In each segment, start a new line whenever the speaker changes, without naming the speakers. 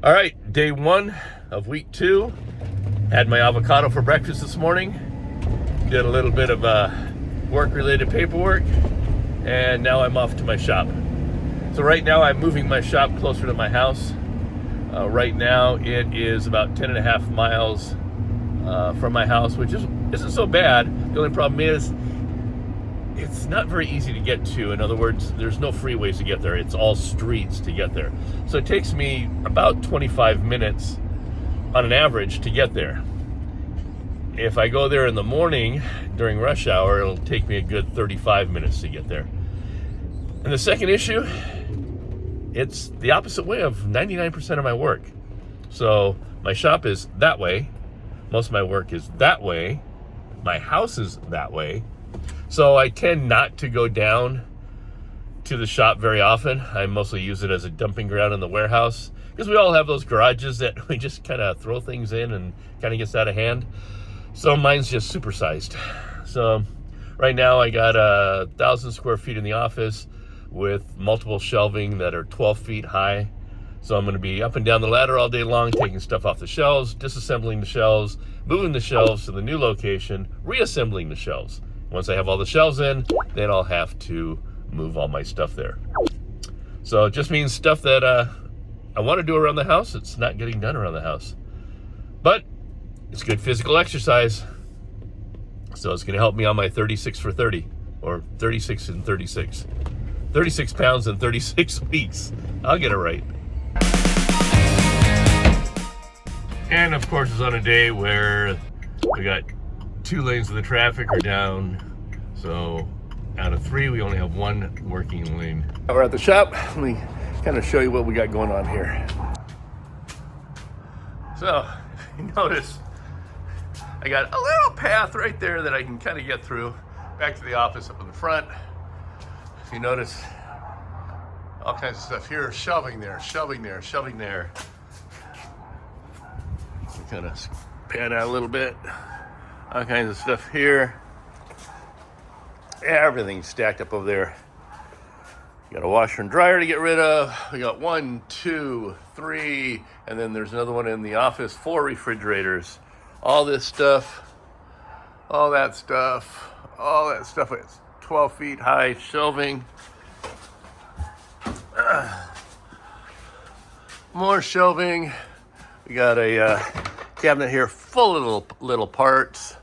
All right, day one of week 2. Had my avocado for breakfast this morning. Did a little bit of work-related paperwork, and now I'm off to my shop. So right now I'm moving my shop closer to my house. Right now it is about 10 and a half miles from my house, which isn't so bad. The only problem is it's not very easy to get to. In other words, there's no freeways to get there. It's all streets to get there. So it takes me about 25 minutes on an average to get there. If I go there in the morning during rush hour, it'll take me a good 35 minutes to get there. And the second issue, it's the opposite way of 99% of my work. So my shop is that way. Most of my work is that way. My house is that way. So I tend not to go down to the shop very often. I mostly use it as a dumping ground in the warehouse, because we all have those garages that we just kind of throw things in and kind of gets out of hand. So mine's just supersized. So right now I got 1,000 square feet in the office with multiple shelving that are 12 feet high. So I'm going to be up and down the ladder all day long, taking stuff off the shelves, disassembling the shelves, moving the shelves to the new location, reassembling the shelves. Once I have all the shelves in, then I'll have to move all my stuff there. So it just means stuff that I want to do around the house, it's not getting done around the house. But it's good physical exercise. So it's going to help me on my 36 for 30, or 36 and 36. 36 pounds in 36 weeks. I'll get it right. And of course, it's on a day where we got 2 lanes of the traffic are down. So out of 3, we only have 1 working lane. We're at the shop. Let me kind of show you what we got going on here. So you notice I got a little path right there that I can kind of get through back to the office up in the front. You notice all kinds of stuff here, shelving there, shelving there, shelving there. Kind of pan out a little bit. All kinds of stuff here. Everything's stacked up over there. You got a washer and dryer to get rid of. We got 1, 2, 3, and then there's another one in the office, 4 refrigerators. All this stuff, all that stuff, all that stuff. It's 12 feet high shelving. More shelving. We got a cabinet here full of little parts.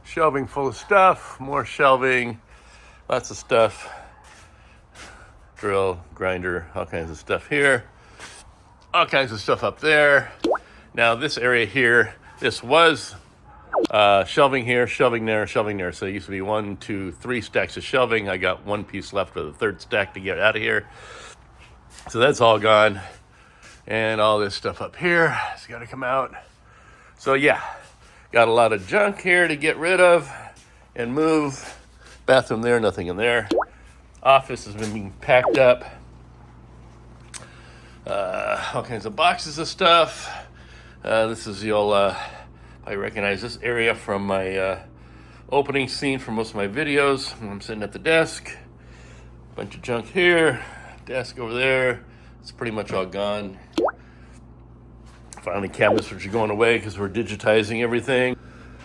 Shelving full of stuff. More shelving. Lots of stuff. Drill, grinder, all kinds of stuff here. All kinds of stuff up there. Now this area here, this was shelving here, shelving there, shelving there. So it used to be 1, 2, 3 stacks of shelving. I got 1 piece left for the 3rd stack to get out of here. So that's all gone. And all this stuff up here has got to come out. So yeah, got a lot of junk here to get rid of and move. Bathroom there, nothing in there. Office has been being packed up. All kinds of boxes of stuff. This is, you'll I recognize this area from my opening scene from most of my videos. I'm sitting at the desk. Bunch of junk here. Desk over there. It's pretty much all gone. Finally, cabinets which are going away because we're digitizing everything.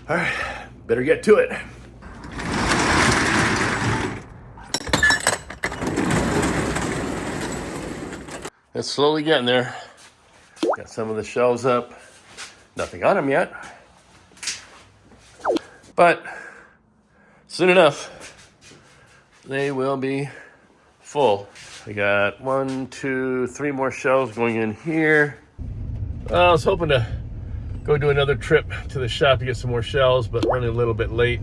All right, better get to it. It's slowly getting there. Got some of the shelves up. Nothing on them yet. But soon enough, they will be full. We got 1, 2, 3 more shelves going in here. I was hoping to go do another trip to the shop to get some more shelves, but running a little bit late.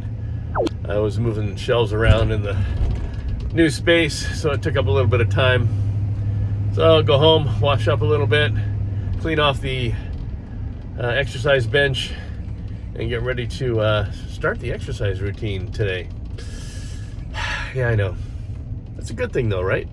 I was moving shelves around in the new space, so it took up a little bit of time. So I'll go home, wash up a little bit, clean off the exercise bench, and get ready to start the exercise routine today. Yeah, I know. That's a good thing though, right?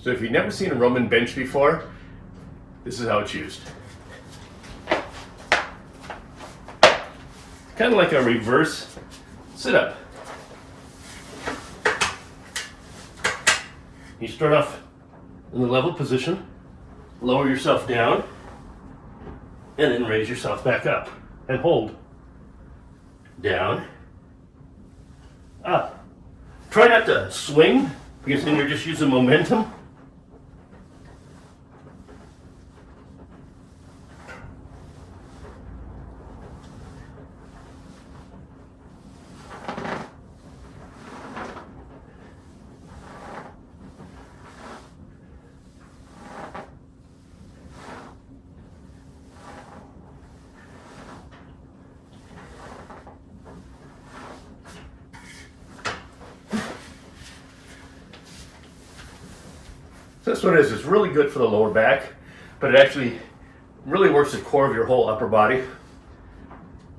So if you've never seen a Roman bench before, this is how it's used. Kind of like a reverse sit-up. You start off in the level position, lower yourself down, and then raise yourself back up and hold. Down, up. Try not to swing, because then you're just using momentum. So that's what it is. It's really good for the lower back, but it actually really works the core of your whole upper body.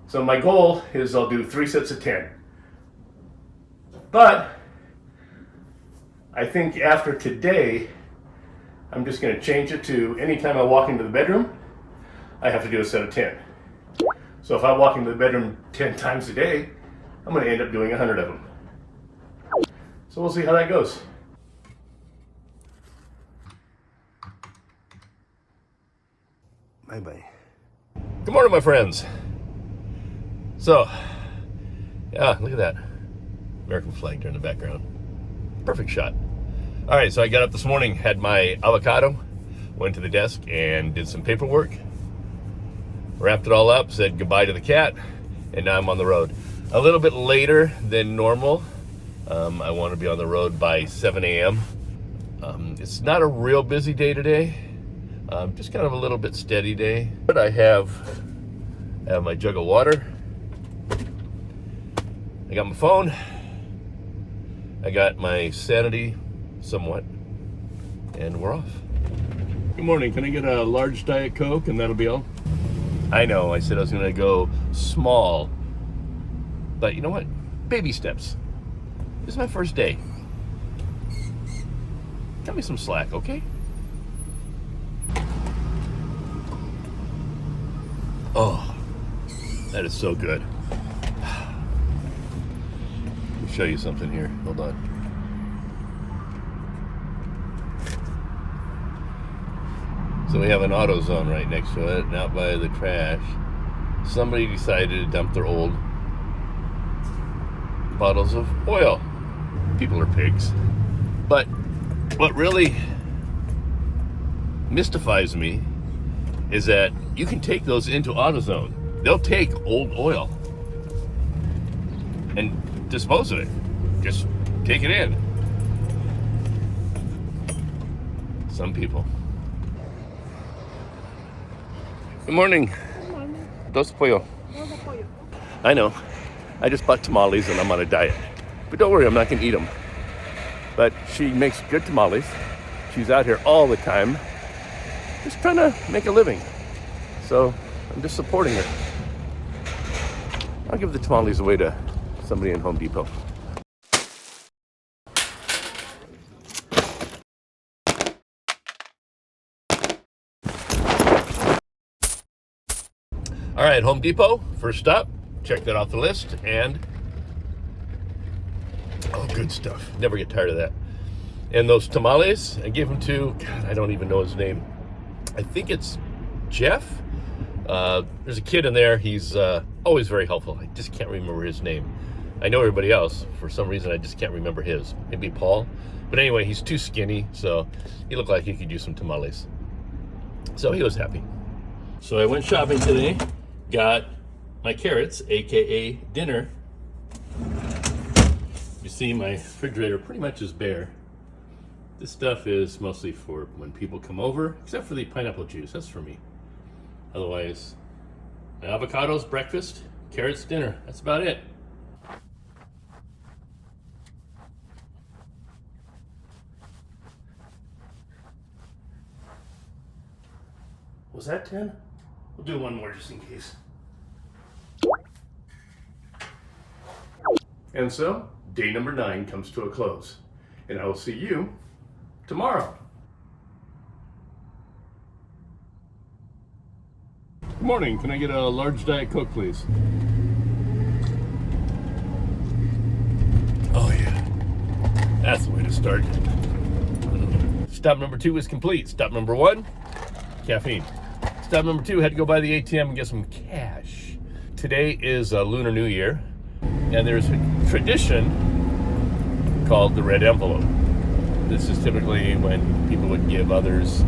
So my goal is I'll do 3 sets of 10. But I think after today, I'm just going to change it to anytime I walk into the bedroom, I have to do a set of 10. So if I walk into the bedroom 10 times a day, I'm going to end up doing 100 of them. So we'll see how that goes. Bye-bye. Good morning, my friends. So, yeah, look at that. American flag there in the background. Perfect shot. All right, so I got up this morning, had my avocado, went to the desk and did some paperwork, wrapped it all up, said goodbye to the cat, and now I'm on the road. A little bit later than normal. I want to be on the road by 7 a.m. It's not a real busy day today. Just kind of a little bit steady day. But I have my jug of water. I got my phone. I got my sanity somewhat. And we're off. Good morning. Can I get a large Diet Coke and that'll be all? I know, I said I was going to go small. But you know what? Baby steps. This is my first day. Cut me some slack, okay? Oh, that is so good. Let me show you something here. Hold on. So we have an AutoZone right next to it, and out by the trash, somebody decided to dump their old bottles of oil. People are pigs. But what really mystifies me is that you can take those into AutoZone. They'll take old oil and dispose of it. Just take it in. Some people. Good morning.
Good morning.
Dos pollo.
Dos de pollo.
I know. I just bought tamales and I'm on a diet. But don't worry, I'm not gonna eat them. But she makes good tamales. She's out here all the time, just trying to make a living. So I'm just supporting her. I'll give the tamales away to somebody in Home Depot. All right, Home Depot, first stop. Check that off the list, and oh, good stuff. Never get tired of that. And those tamales, I gave them to, God, I don't even know his name. I think it's Jeff. There's a kid in there. He's always very helpful. I just can't remember his name. I know everybody else. For some reason, I just can't remember his. Maybe Paul. But anyway, he's too skinny, so he looked like he could use some tamales. So he was happy. So I went shopping today. Got my carrots, aka dinner. You see my refrigerator pretty much is bare. This stuff is mostly for when people come over, except for the pineapple juice, that's for me. Otherwise, my avocados, breakfast, carrots, dinner, that's about it. Was that 10? We'll do one more just in case. And so, day number 9 comes to a close. And I will see you tomorrow. Good morning. Can I get a large Diet Coke, please? Oh, yeah. That's the way to start. Stop number 2 is complete. Stop number 1, caffeine. Stop number 2, had to go by the ATM and get some cash. Today is Lunar New Year, and there's a tradition called the red envelope. This is typically when people would give others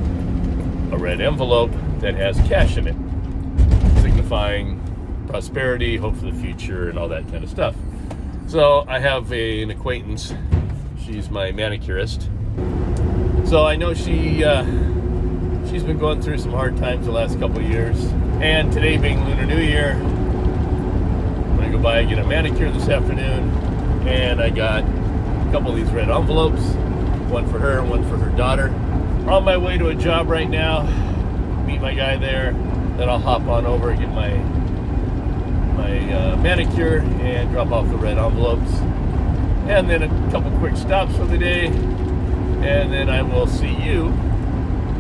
a red envelope that has cash in it, signifying prosperity, hope for the future, and all that kind of stuff. So I have an acquaintance. She's my manicurist. So I know she's been going through some hard times the last couple of years. And today being Lunar New Year, I'm gonna go by and get a manicure this afternoon. And I got a couple of these red envelopes, one for her and one for her daughter. On my way to a job right now, meet my guy there. Then I'll hop on over and get my manicure and drop off the red envelopes. And then a couple quick stops for the day. And then I will see you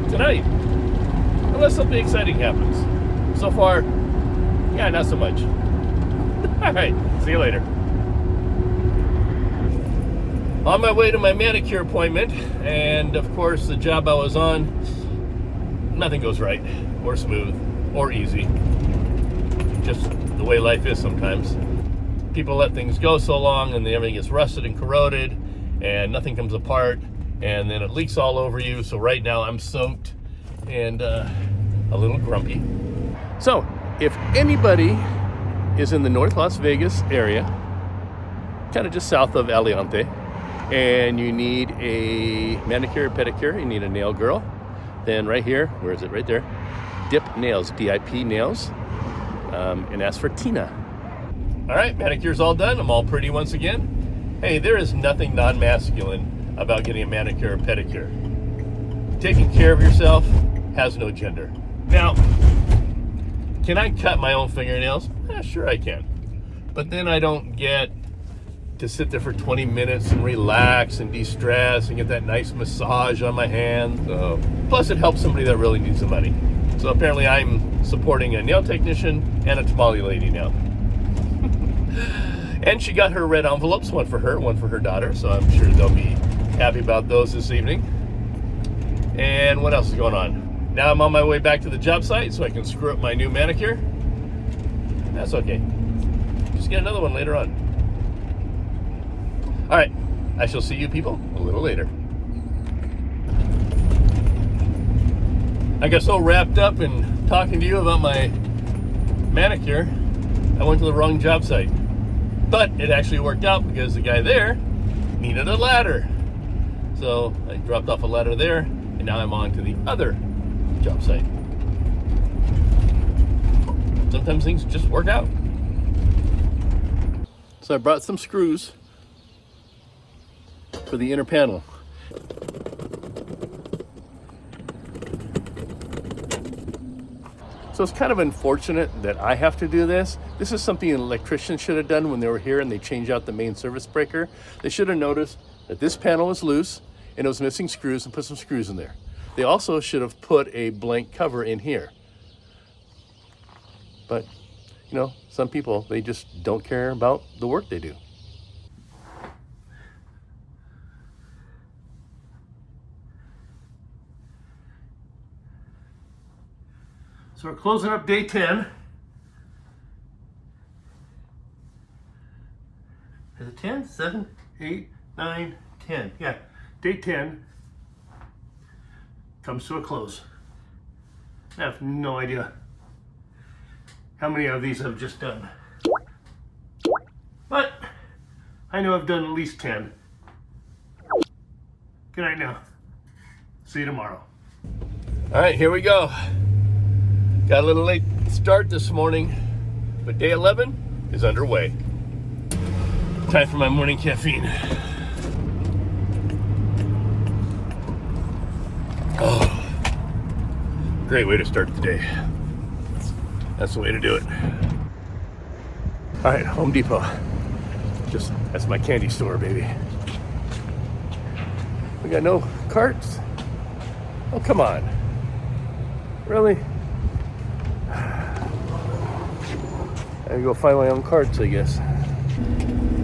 tonight. Unless something exciting happens. So far, yeah, not so much. All right, see you later. On my way to my manicure appointment, and of course the job I was on, nothing goes right, or smooth, or easy. Just the way life is sometimes. People let things go so long and then everything gets rusted and corroded and nothing comes apart and then it leaks all over you. So right now I'm soaked and a little grumpy. So if anybody is in the North Las Vegas area, kind of just south of Aliante, and you need a manicure, pedicure, you need a nail girl, then right here, where is it? Right there. Dip Nails, D-I-P Nails, and ask for Tina. All right, manicure's all done. I'm all pretty once again. Hey, there is nothing non-masculine about getting a manicure or pedicure. Taking care of yourself has no gender. Now, can I cut my own fingernails? Sure I can. But then I don't get to sit there for 20 minutes and relax and de-stress and get that nice massage on my hand. Plus it helps somebody that really needs the money. So apparently I'm supporting a nail technician and a tamale lady now. And she got her red envelopes, one for her, one for her daughter, so I'm sure they'll be happy about those this evening. And what else is going on? Now I'm on my way back to the job site so I can screw up my new manicure. That's okay. Just get another one later on. All right, I shall see you people a little later. I got so wrapped up in talking to you about my manicure, I went to the wrong job site. But it actually worked out because the guy there needed a ladder. So I dropped off a ladder there, and now I'm on to the other job site. Sometimes things just work out. So I brought some screws for the inner panel. So it's kind of unfortunate that I have to do this. This is something an electrician should have done when they were here and they changed out the main service breaker. They should have noticed that this panel was loose and it was missing screws and put some screws in there. They also should have put a blank cover in here. But, you know, some people, they just don't care about the work they do. So we're closing up day 10. Is it 10? 7, 8, 9, 10. Yeah, day 10 comes to a close. I have no idea how many of these I've just done. But I know I've done at least 10. Good night now. See you tomorrow. All right, here we go. Got a little late start this morning, but day 11 is underway. Time for my morning caffeine. Oh, great way to start the day. That's the way to do it. All right, Home Depot. That's my candy store, baby. We got no carts? Oh, come on. Really? I go find my own carts, I guess.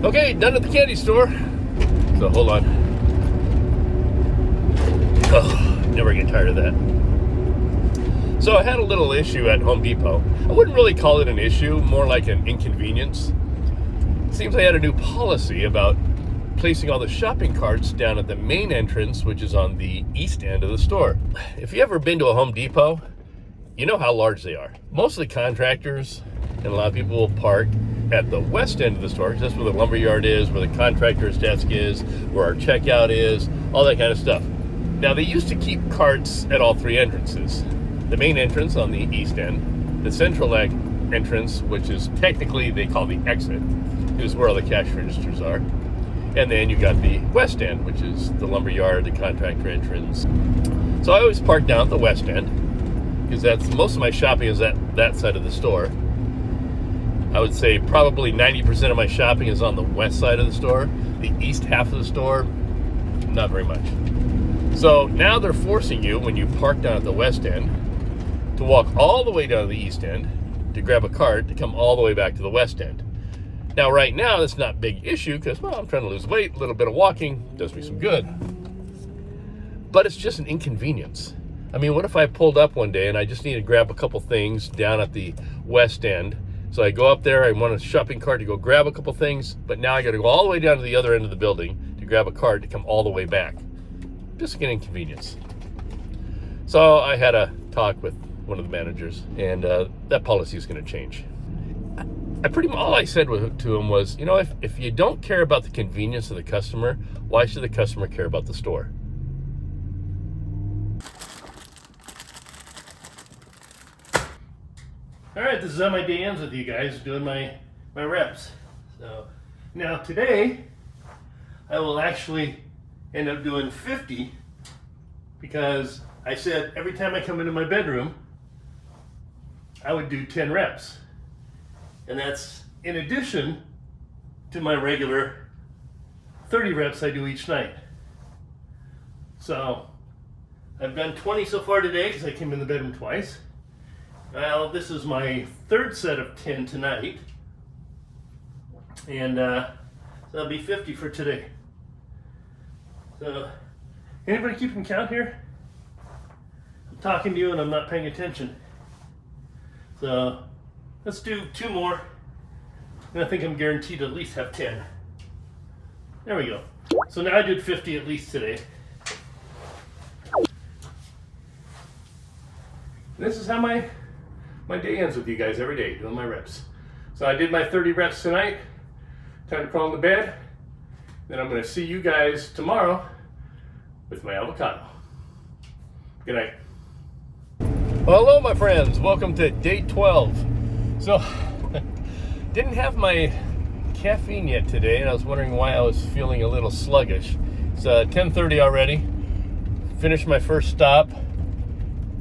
Okay, done at the candy store. So hold on. Oh, never get tired of that. So I had a little issue at Home Depot. I wouldn't really call it an issue, more like an inconvenience. It seems they had a new policy about placing all the shopping carts down at the main entrance, which is on the east end of the store. If you've ever been to a Home Depot, you know how large they are. Most of the contractors and a lot of people will park at the west end of the store, because that's where the lumber yard is, where the contractor's desk is, where our checkout is, all that kind of stuff. Now, they used to keep carts at all three entrances. The main entrance on the east end, the central entrance, which is technically they call the exit, is where all the cash registers are. And then you got the west end, which is the lumber yard, the contractor entrance. So I always park down at the west end, because that's most of my shopping is at that side of the store. I would say probably 90% of my shopping is on the west side of the store. The east half of the store, not very much. So now they're forcing you, when you park down at the west end, to walk all the way down to the east end to grab a cart to come all the way back to the west end. Now, right now, that's not a big issue because, well, I'm trying to lose weight. A little bit of walking does me some good. But it's just an inconvenience. I mean, what if I pulled up one day and I just need to grab a couple things down at the west end? So I go up there, I want a shopping cart to go grab a couple things, but now I got to go all the way down to the other end of the building to grab a cart to come all the way back. Just an inconvenience. So I had a talk with one of the managers, and that policy is going to change. All I said to him was, you know, if you don't care about the convenience of the customer, why should the customer care about the store? All right, this is how my day ends with you guys, doing my reps. So now today, I will actually end up doing 50 because I said every time I come into my bedroom, I would do 10 reps. And that's in addition to my regular 30 reps I do each night. So I've done 20 so far today because I came in the bedroom twice. Well, this is my third set of 10 tonight. And so that'll be 50 for today. So, anybody keeping count here? I'm talking to you and I'm not paying attention. So, let's do 2 more. And I think I'm guaranteed to at least have 10. There we go. So now I did 50 at least today. This is how my day ends with you guys every day, doing my reps. So I did my 30 reps tonight. Time to crawl into bed. Then I'm going to see you guys tomorrow with my avocado. Good night. Well, hello, my friends. Welcome to day 12. So, didn't have my caffeine yet today, and I was wondering why I was feeling a little sluggish. It's 10:30 already. Finished my first stop,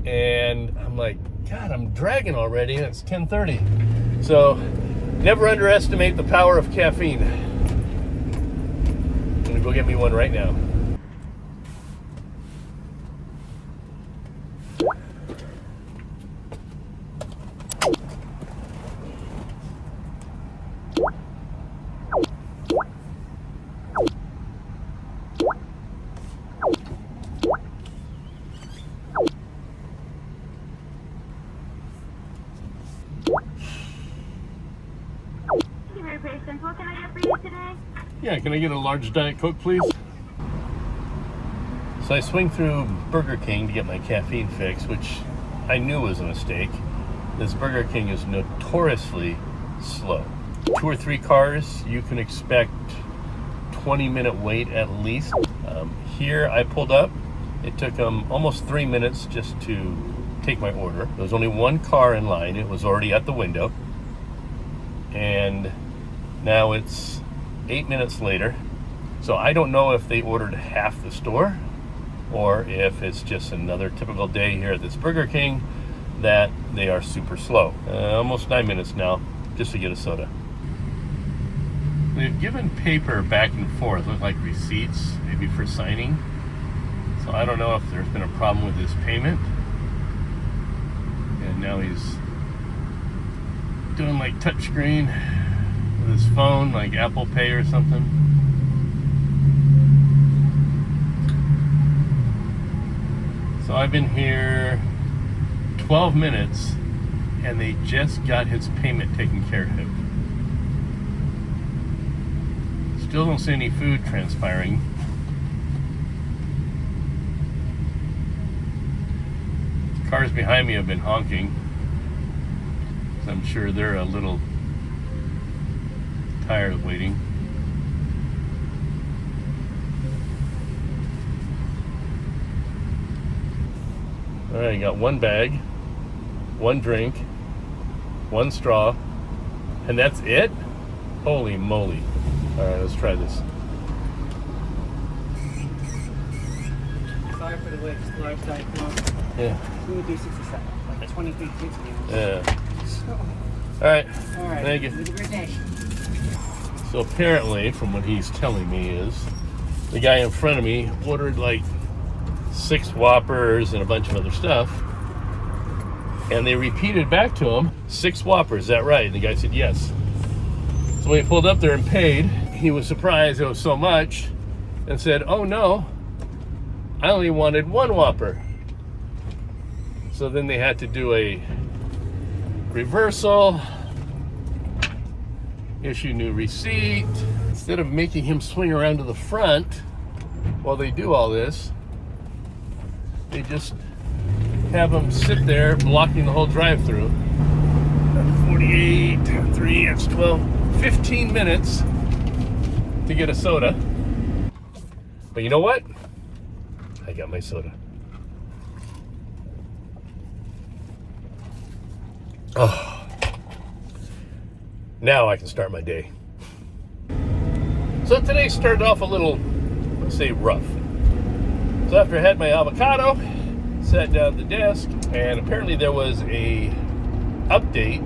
and I'm like, God, I'm dragging already, and it's 10:30. So, never underestimate the power of caffeine. I'm gonna go get me one right now.
What can I get for you today?
Yeah, can I get a large Diet Coke, please? So I swing through Burger King to get my caffeine fix, which I knew was a mistake. This Burger King is notoriously slow. 2 or 3 cars, you can expect 20-minute wait at least. Here I pulled up. It took them almost 3 minutes just to take my order. There was only 1 car in line. It was already at the window. And now it's 8 minutes later. So I don't know if they ordered half the store or if it's just another typical day here at this Burger King that they are super slow. Almost 9 minutes now just to get a soda. They've given paper back and forth, look like receipts, maybe for signing. So I don't know if there's been a problem with his payment. And now he's doing like touchscreen with his phone, like Apple Pay or something. So I've been here 12 minutes and they just got his payment taken care of. Still don't see any food transpiring. The cars behind me have been honking. So I'm sure they're a little tired of waiting. All right, got one bag, one drink, one straw, and that's it? Holy moly. All right, let's try this.
Sorry for the wait, just large diet Coke.
Yeah.
We would do 67, like 23 kids meals.
Yeah.
So,
All right.
Thank you.
Thank you.
Have a great day.
So apparently, from what he's telling me, is the guy in front of me ordered like 6 Whoppers and a bunch of other stuff, and they repeated back to him, 6 Whoppers, is that right? And the guy said yes. So when he pulled up there and paid, he was surprised it was so much and said, oh no, I only wanted 1 Whopper. So then they had to do a reversal, issue new receipt. Instead of making him swing around to the front while they do all this, they just have him sit there blocking the whole drive-through. 48, 3, that's 12, 15 minutes to get a soda. But you know what? I got my soda. Oh, now I can start my day. So today started off a little, let's say, rough. So after I had my avocado, sat down at the desk, and apparently there was a update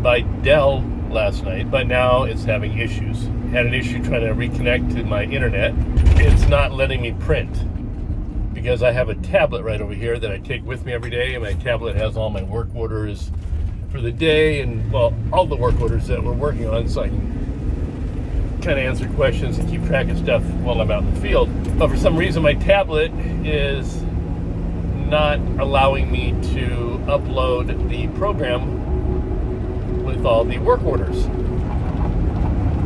by Dell last night, but now it's having issues. Had an issue trying to reconnect to my internet. It's not letting me print because I have a tablet right over here that I take with me every day, and my tablet has all my work orders for the day and, well, all the work orders that we're working on, so I can kind of answer questions and keep track of stuff while I'm out in the field. But for some reason my tablet is not allowing me to upload the program with all the work orders.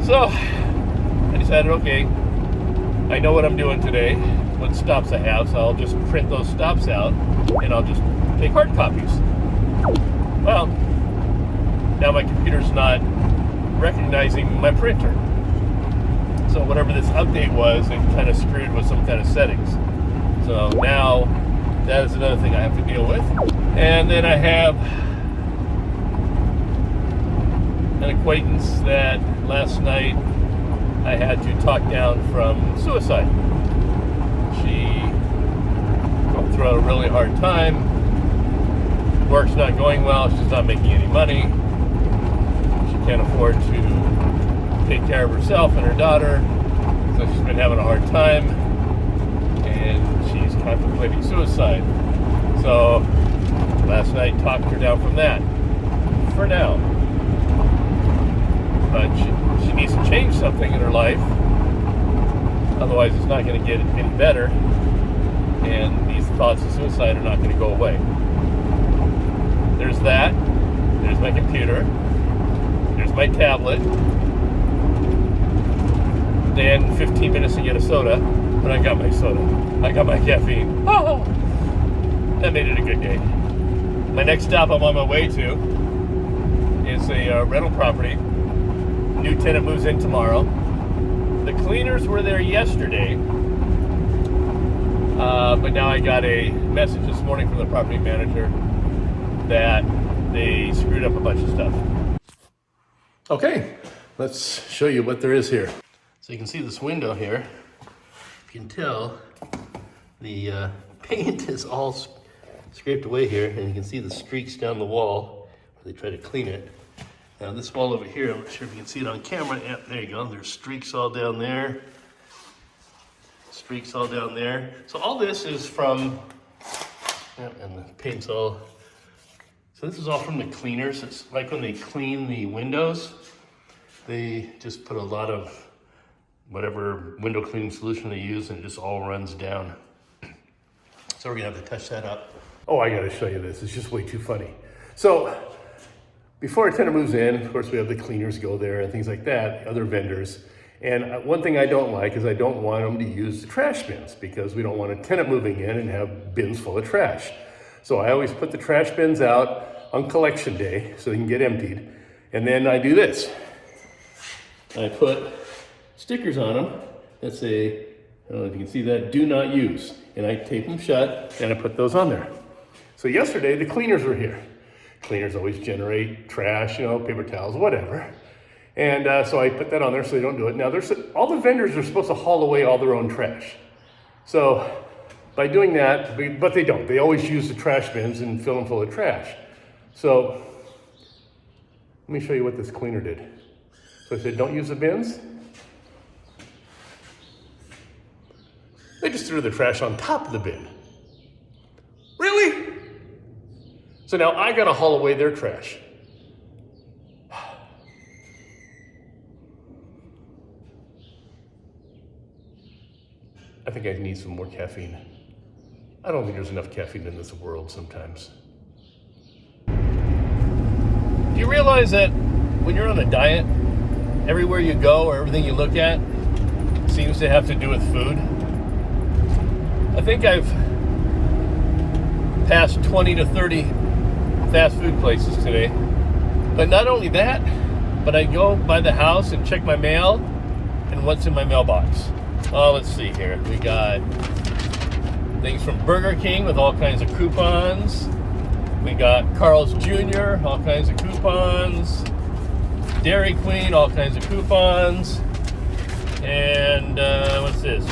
So I decided, okay, I know what I'm doing today, what stops I have, so I'll just print those stops out and I'll just take hard copies. Well, now my computer's not recognizing my printer. So whatever this update was, it kind of screwed with some kind of settings. So now that is another thing I have to deal with. And then I have an acquaintance that last night I had to talk down from suicide. She went through a really hard time. Work's not going well, she's not making any money. She can't afford to take care of herself and her daughter, so she's been having a hard time, and she's contemplating suicide. So last night talked her down from that, for now. But she needs to change something in her life, otherwise it's not going to get any better, and these thoughts of suicide are not going to go away. There's that, there's my computer, there's my tablet, then 15 minutes to get a soda, but I got my soda. I got my caffeine. Oh, that made it a good day. My next stop I'm on my way to is a rental property. New tenant moves in tomorrow. The cleaners were there yesterday, but now I got a message this morning from the property manager that they screwed up a bunch of stuff. Okay, let's show you what there is here. So you can see this window here. You can tell the paint is all scraped away here, and you can see the streaks down the wall where they try to clean it. Now this wall over here, I'm not sure if you can see it on camera. Yeah, there you go. There's streaks all down there. Streaks all down there. So all this is from, yeah, and the paint's all, So this is all from the cleaners. It's like when they clean the windows, they just put a lot of whatever window cleaning solution they use and it just all runs down. So we're gonna have to touch that up. Oh, I gotta show you this. It's just way too funny. So before a tenant moves in, of course, we have the cleaners go there and things like that, other vendors. And one thing I don't like is I don't want them to use the trash bins because we don't want a tenant moving in and have bins full of trash. So I always put the trash bins out on collection day so they can get emptied. And then I do this. I put stickers on them that say, I don't know if you can see that, do not use. And I tape them shut and I put those on there. So yesterday the cleaners were here. Cleaners always generate trash, you know, paper towels, whatever. And so I put that on there so they don't do it. Now all the vendors are supposed to haul away all their own trash. So by doing that, but they don't. They always use the trash bins and fill them full of trash. So let me show you what this cleaner did. So I said, don't use the bins. They just threw the trash on top of the bin. Really? So now I gotta haul away their trash. I think I need some more caffeine. I don't think there's enough caffeine in this world sometimes. Do you realize that when you're on a diet, everywhere you go or everything you look at seems to have to do with food? I think I've passed 20 to 30 fast food places today. But not only that, but I go by the house and check my mail and what's in my mailbox. Oh, let's see here. We got things from Burger King with all kinds of coupons. We got Carl's Jr., all kinds of coupons. Dairy Queen, all kinds of coupons. And what's this?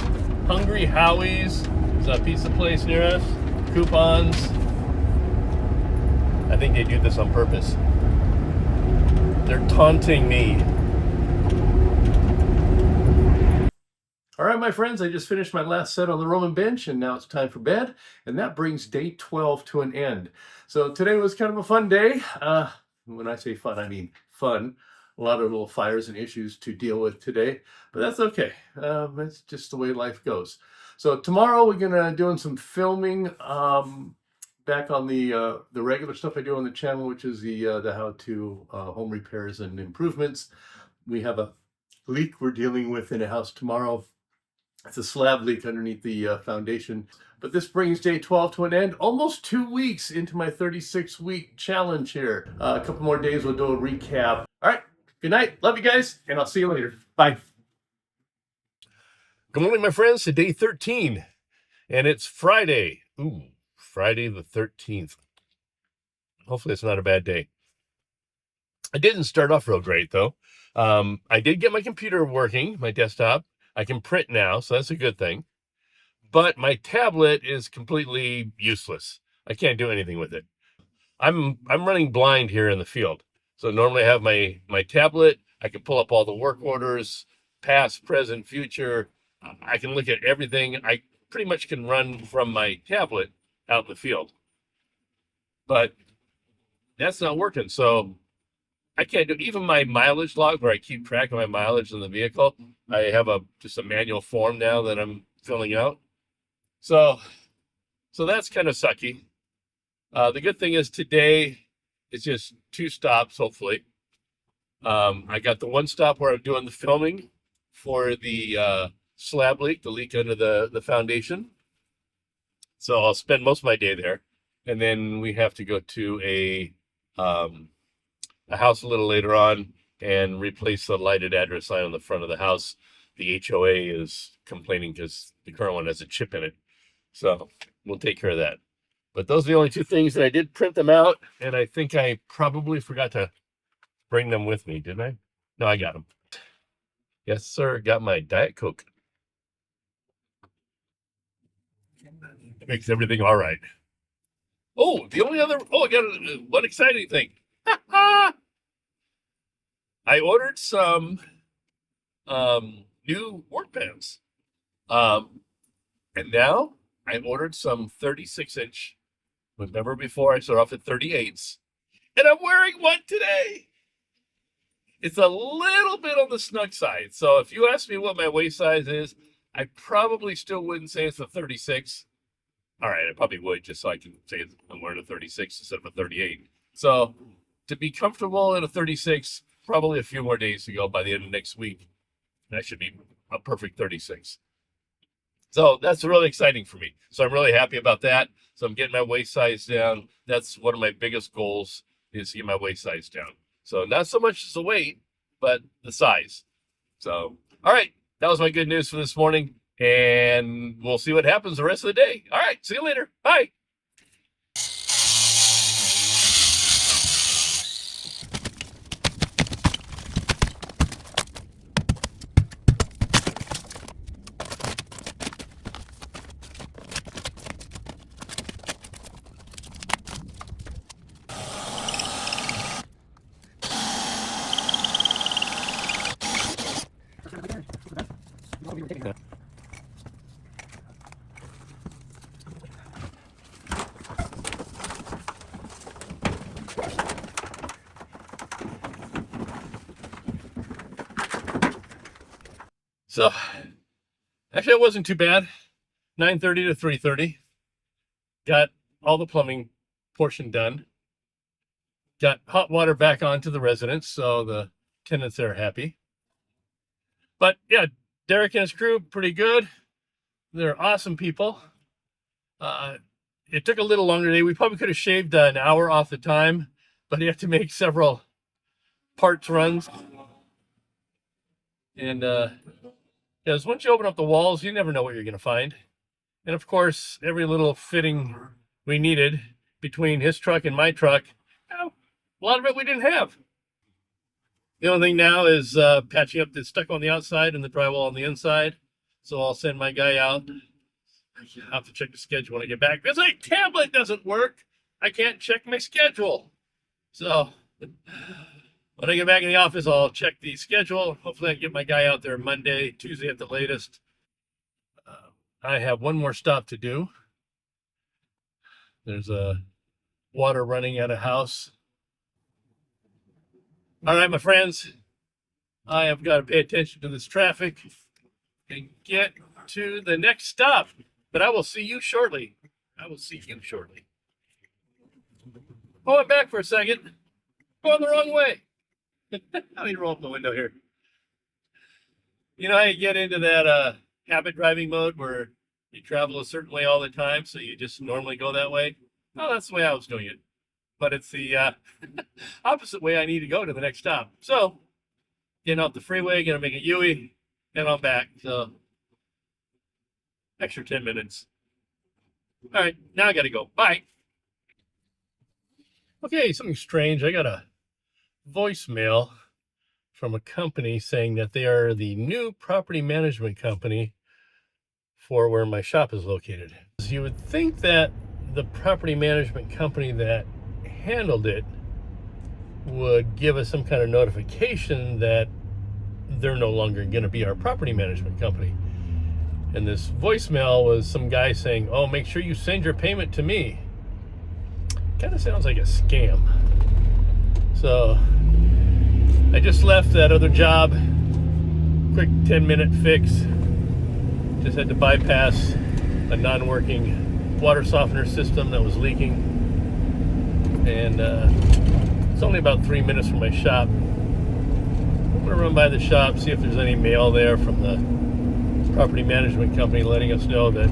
Hungry Howie's. It's a pizza place near us. Coupons. I think they do this on purpose. They're taunting me. All right, my friends, I just finished my last set on the Roman bench, and now it's time for bed, and that brings day 12 to an end. So today was kind of a fun day. When I say fun, I mean fun. A lot of little fires and issues to deal with today, but that's okay. It's just the way life goes. So tomorrow we're gonna doing some filming back on the regular stuff I do on the channel, which is the how-to home repairs and improvements. We have a leak we're dealing with in a house tomorrow. It's a slab leak underneath the foundation. But this brings day 12 to an end, almost 2 weeks into my 36-week challenge here. A couple more days, we'll do a recap. All right, good night. Love you guys, and I'll see you later. Bye. Good morning, my friends, to day 13, and it's Friday. Ooh, Friday the 13th. Hopefully it's not a bad day. I didn't start off real great, though. I did get my computer working, my desktop. I can print now, so that's a good thing. But my tablet is completely useless. I can't do anything with it. I'm running blind here in the field. So normally I have my tablet. I can pull up all the work orders, past, present, future. I can look at everything. I pretty much can run from my tablet out in the field. But that's not working. So I can't do even my mileage log where I keep track of my mileage in the vehicle. I have just a manual form now that I'm filling out. So that's kind of sucky. The good thing is today it's just 2 stops, hopefully. I got the 1 stop where I'm doing the filming for the slab leak, the leak under the foundation. So I'll spend most of my day there. And then we have to go to a house a little later on and replace the lighted address sign on the front of the house. The HOA is complaining because the current one has a chip in it. So we'll take care of that. But those are the only 2 things that I did print them out. And I think I probably forgot to bring them with me, didn't I? No, I got them. Yes, sir. Got my Diet Coke. It makes everything all right. Oh, I got one exciting thing. I ordered some new work pants. And now I ordered some 36-inch. Remember before I started off at 38s. And I'm wearing one today. It's a little bit on the snug side. So if you ask me what my waist size is, I probably still wouldn't say it's a 36. All right, I probably would just so I can say I'm wearing a 36 instead of a 38. So to be comfortable in a 36, probably a few more days to go by the end of next week. That should be a perfect 36. So that's really exciting for me. So I'm really happy about that. So I'm getting my waist size down. That's one of my biggest goals is to get my waist size down. So not so much as the weight, but the size. So, all right. That was my good news for this morning. And we'll see what happens the rest of the day. All right. See you later. Bye. So, actually, it wasn't too bad. 9:30 to 3:30. Got all the plumbing portion done. Got hot water back onto the residents, so the tenants there are happy. But yeah, Derek and his crew, pretty good. They're awesome people. It took a little longer today. We probably could have shaved an hour off the time, but you have to make several parts runs. And because once you open up the walls, you never know what you're going to find. And of course, every little fitting we needed between his truck and my truck, a lot of it we didn't have. The only thing now is patching up the stuck on the outside and the drywall on the inside. So I'll send my guy out. I have to check the schedule when I get back. Because my tablet doesn't work. I can't check my schedule. So when I get back in the office, I'll check the schedule. Hopefully I can get my guy out there Monday, Tuesday at the latest. I have one more stop to do. There's a water running at a house. All right, my friends, I have got to pay attention to this traffic and get to the next stop. But I will see you shortly. Pull it back for a second. Going the wrong way. Let me roll up the window here. You know how you get into that habit driving mode where you travel a certain way all the time, so you just normally go that way? Oh, that's the way I was doing it. But it's the opposite way I need to go to the next stop. So, getting off the freeway, gonna make a U-ey, and I'm back. So, extra 10 minutes. All right, now I gotta go. Bye. Okay, something strange. I got a voicemail from a company saying that they are the new property management company for where my shop is located. You would think that the property management company that handled it would give us some kind of notification that they're no longer going to be our property management company. And this voicemail was some guy saying, oh, make sure you send your payment to me. Kind of sounds like a scam. So I just left that other job, quick 10-minute fix. Just had to bypass a non-working water softener system that was leaking. And it's only about 3 minutes from my shop. I'm gonna run by the shop, see if there's any mail there from the property management company letting us know that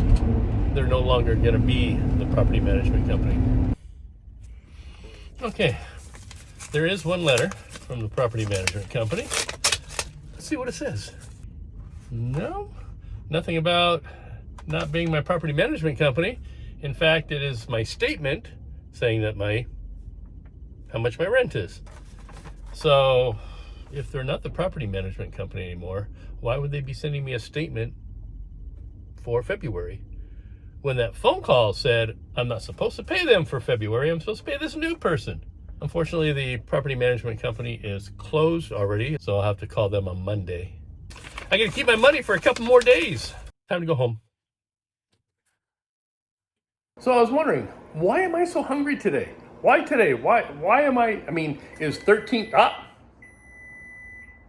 they're no longer gonna be the property management company. Okay, there is one letter from the property management company. Let's see what it says. No, nothing about not being my property management company. In fact, it is my statement saying that how much my rent is. So if they're not the property management company anymore, why would they be sending me a statement for February? When that phone call said, I'm not supposed to pay them for February, I'm supposed to pay this new person. Unfortunately, the property management company is closed already, so I'll have to call them on Monday. I gotta keep my money for a couple more days. Time to go home. So I was wondering, why am I so hungry today? Why today? Why am I mean, is 13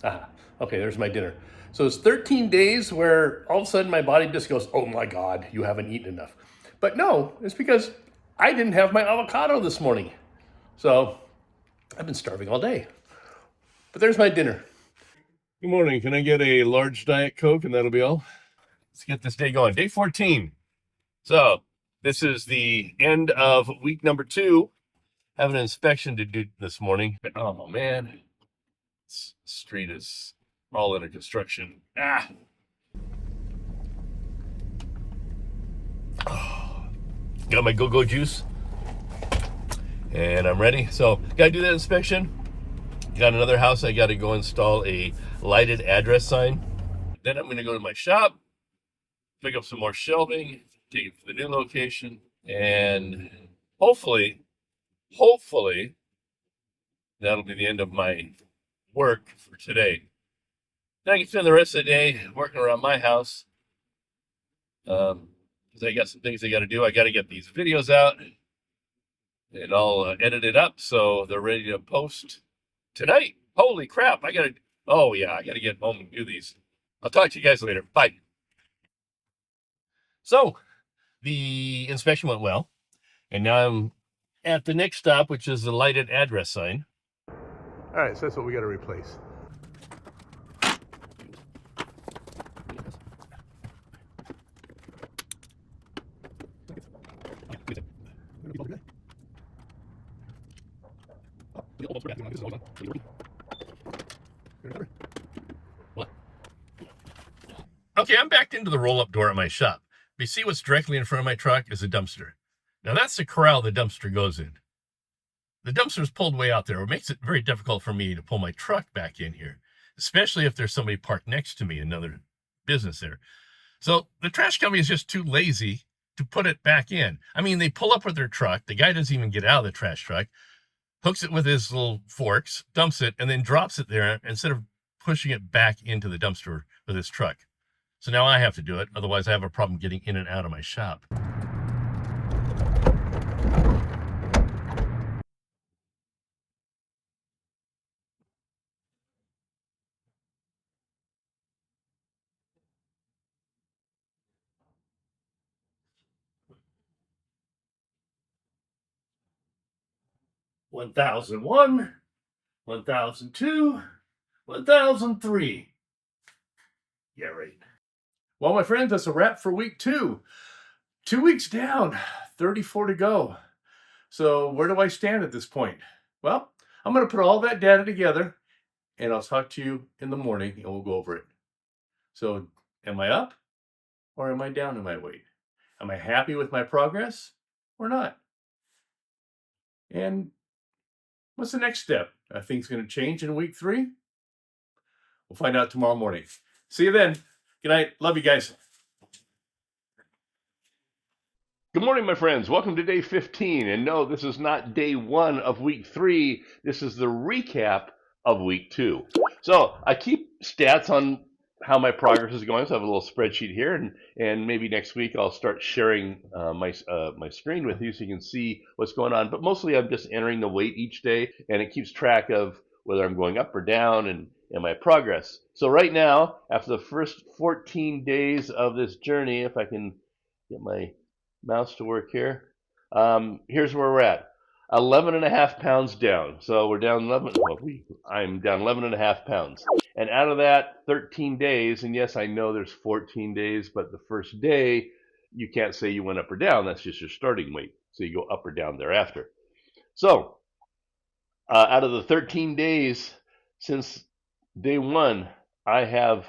okay, there's my dinner. So it's 13 days where all of a sudden my body just goes, "Oh my god, you haven't eaten enough." But no, it's because I didn't have my avocado this morning. So, I've been starving all day. But there's my dinner. Good morning. Can I get a large Diet Coke and that'll be all? Let's get this day going. Day 14. So, this is the end of week number 2. Have an inspection to do this morning. Oh man, this street is all under construction. Got my go-go juice and I'm ready. So gotta do that inspection. Got another house I gotta go install a lighted address sign. Then I'm gonna go to my shop, pick up some more shelving, take it to the new location, and hopefully that'll be the end of my work for today. Then I can spend the rest of the day working around my house. Because I got some things I got to do. I got to get these videos out and I'll edit it up so they're ready to post tonight. Holy crap. I got to get home and do these. I'll talk to you guys later. Bye. So the inspection went well. And now I'm at the next stop, which is the lighted address sign. All right, so that's what we got to replace. Okay, I'm backed into the roll-up door at my shop. You see what's directly in front of my truck is a dumpster. Now that's the corral the dumpster goes in. The dumpster is pulled way out there. It makes it very difficult for me to pull my truck back in here, especially if there's somebody parked next to me, another business there. So the trash company is just too lazy to put it back in. I mean, they pull up with their truck. The guy doesn't even get out of the trash truck, hooks it with his little forks, dumps it, and then drops it there instead of pushing it back into the dumpster with his truck. So now I have to do it. Otherwise, I have a problem getting in and out of my shop. One 1001, 1002, 1003. Yeah, right. Well, my friends, that's a wrap for week 2. 2 weeks down, 34 to go. So where do I stand at this point? Well, I'm going to put all that data together and I'll talk to you in the morning and we'll go over it. So am I up or am I down in my weight? Am I happy with my progress or not? And what's the next step? Are things going to change in week 3? We'll find out tomorrow morning. See you then. Good night. Love you guys. Good morning, my friends. Welcome to day 15. And no, this is not day 1 of week 3. This is the recap of week 2. So I keep stats on how my progress is going. So I have a little spreadsheet here, and maybe next week I'll start sharing my screen with you so you can see what's going on. But mostly I'm just entering the weight each day, and it keeps track of whether I'm going up or down and my progress. So right now, after the first 14 days of this journey, if I can get my mouse to work here. Here's where we're at. 11 and a half pounds down. So we're down 11. Well, I'm down 11 and a half pounds. And out of that, 13 days, and yes, I know there's 14 days, but the first day, you can't say you went up or down. That's just your starting weight. So you go up or down thereafter. So out of the 13 days since day 1, I have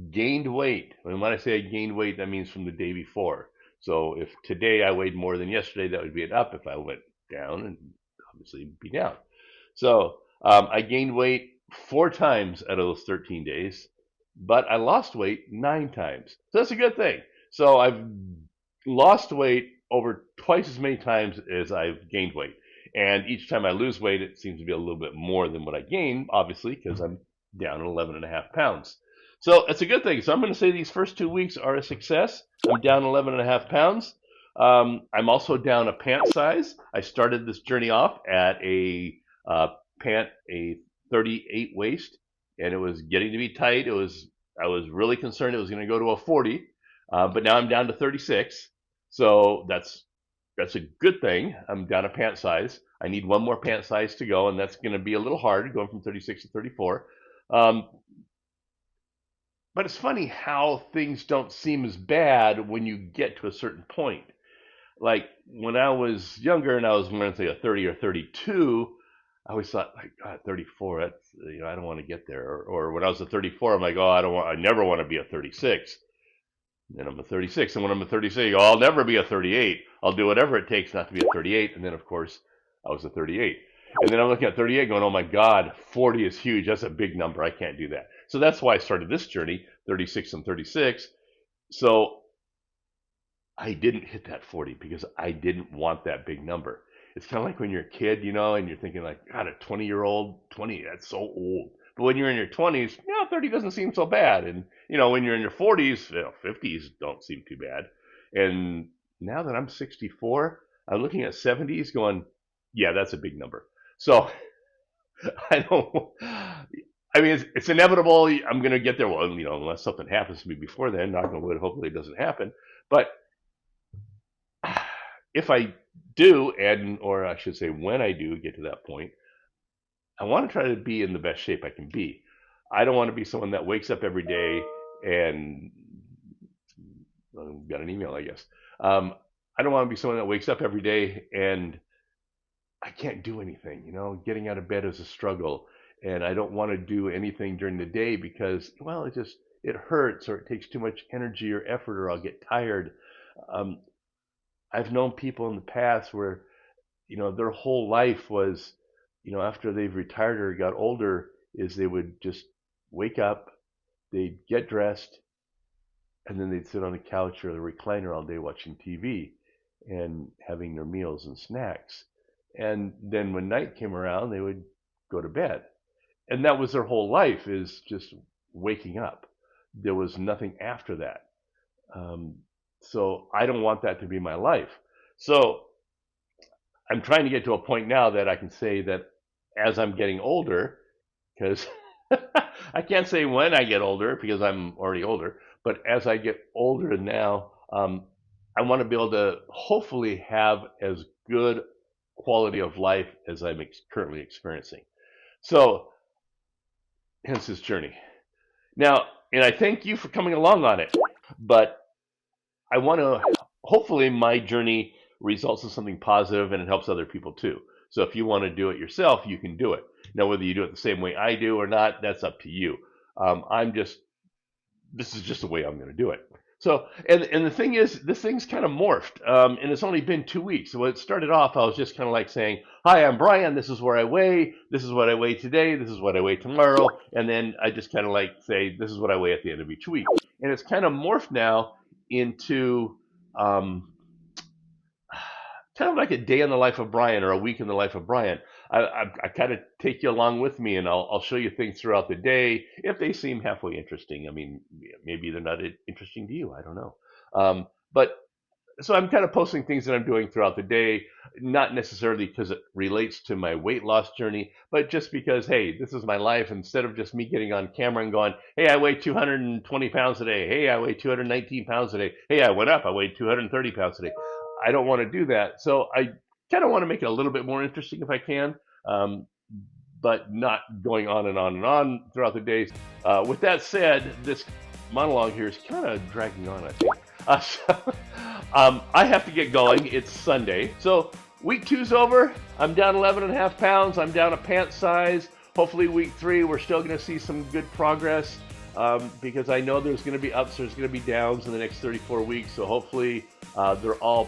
gained weight. And when I say I gained weight, that means from the day before. So if today I weighed more than yesterday, that would be an up. If I went down, and obviously it'd be down. So I gained weight 4 times out of those 13 days, but I lost weight 9 times. So that's a good thing. So I've lost weight over twice as many times as I've gained weight. And each time I lose weight, it seems to be a little bit more than what I gain, obviously, because I'm down 11 and a half pounds. So it's a good thing. So I'm going to say these first 2 weeks are a success. I'm down 11 and a half pounds. I'm also down a pant size. I started this journey off at a 38 waist, and it was getting to be tight. I was really concerned it was going to go to a 40, but now I'm down to 36. So that's a good thing. I'm down a pant size. I need one more pant size to go, and that's going to be a little hard going from 36 to 34. Um, but it's funny how things don't seem as bad when you get to a certain point. Like when I was younger and I was going to say a 30 or 32, I always thought like, God, 34, that's, I don't want to get there. Or when I was a 34, I'm like, oh, I never want to be a 36. Then I'm a 36, and when I'm a 36, I'll never be a 38. I'll do whatever it takes not to be a 38. And then, of course, I was a 38. And then I'm looking at 38 going, oh my God, 40 is huge. That's a big number. I can't do that. So that's why I started this journey, 36 and 36. So I didn't hit that 40 because I didn't want that big number. It's kind of like when you're a kid, and you're thinking like, God, a 20-year-old, 20, that's so old. But when you're in your 20s, 30 doesn't seem so bad. And, when you're in your 40s, 50s don't seem too bad. And now that I'm 64, I'm looking at 70s going, yeah, that's a big number. So I don't, I mean, it's inevitable. I'm going to get there. Well, unless something happens to me before then, knock on wood, hopefully it doesn't happen. But if I do, or I should say when I do get to that point, I want to try to be in the best shape I can be. I don't want to be someone that wakes up every day and got an email, I guess. I don't want to be someone that wakes up every day and I can't do anything. Getting out of bed is a struggle, and I don't want to do anything during the day because, well, it hurts or it takes too much energy or effort or I'll get tired. Um, I've known people in the past where, their whole life was, after they've retired or got older, is they would just wake up, they'd get dressed, and then they'd sit on the couch or the recliner all day watching TV and having their meals and snacks. And then when night came around, they would go to bed. And that was their whole life, is just waking up. There was nothing after that. Um, so I don't want that to be my life. So I'm trying to get to a point now that I can say that as I'm getting older, because I can't say when I get older because I'm already older, but as I get older now, I want to be able to hopefully have as good quality of life as I'm currently experiencing. So, hence this journey. Now, and I thank you for coming along on it, but I want to, hopefully, my journey results in something positive and it helps other people too. So if you want to do it yourself, you can do it. Now, whether you do it the same way I do or not, that's up to you. This is just the way I'm going to do it. So, and the thing is, this thing's kind of morphed, and it's only been 2 weeks. So when it started off, I was just kind of like saying, "Hi, I'm Bryan. This is where I weigh. This is what I weigh today. This is what I weigh tomorrow." And then I just kind of like say, "This is what I weigh at the end of each week." And it's kind of morphed now into um, kind of like a day in the life of Bryan or a week in the life of Bryan. I kind of take you along with me, and I'll show you things throughout the day if they seem halfway interesting. I mean, maybe they're not interesting to you. I don't know. But so I'm kind of posting things that I'm doing throughout the day, not necessarily because it relates to my weight loss journey, but just because, hey, this is my life. Instead of just me getting on camera and going, hey, I weigh 220 pounds a day. Hey, I weigh 219 pounds a day. Hey, I went up. I weighed 230 pounds a day. I don't want to do that. So I kind of want to make it a little bit more interesting if I can, um, but not going on and on and on throughout the days. With that said, this monologue here is kind of dragging on, I think. I have to get going. It's Sunday. So week 2's over. I'm down 11.5 pounds. I'm down a pant size. Hopefully week 3, we're still going to see some good progress because I know there's going to be ups, there's going to be downs in the next 34 weeks. So hopefully they're all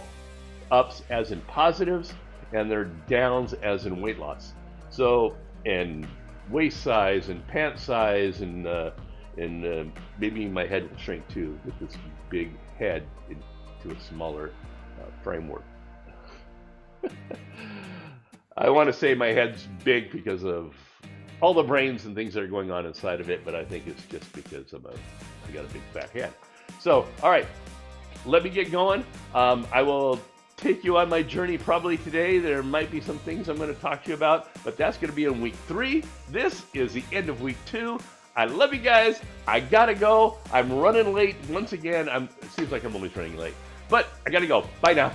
ups as in positives and they're downs as in weight loss. So, and waist size and pant size and maybe my head will shrink too with this big head into a smaller framework. I want to say my head's big because of all the brains and things that are going on inside of it, but I think it's just because I got a big fat head. So, all right. let me get going. I will take you on my journey probably today. There might be some things I'm going to talk to you about, but that's going to be in week 3. This is the end of week 2. I love you guys. I gotta go. I'm running late once again. It seems like I'm always running late, but I gotta go. Bye now.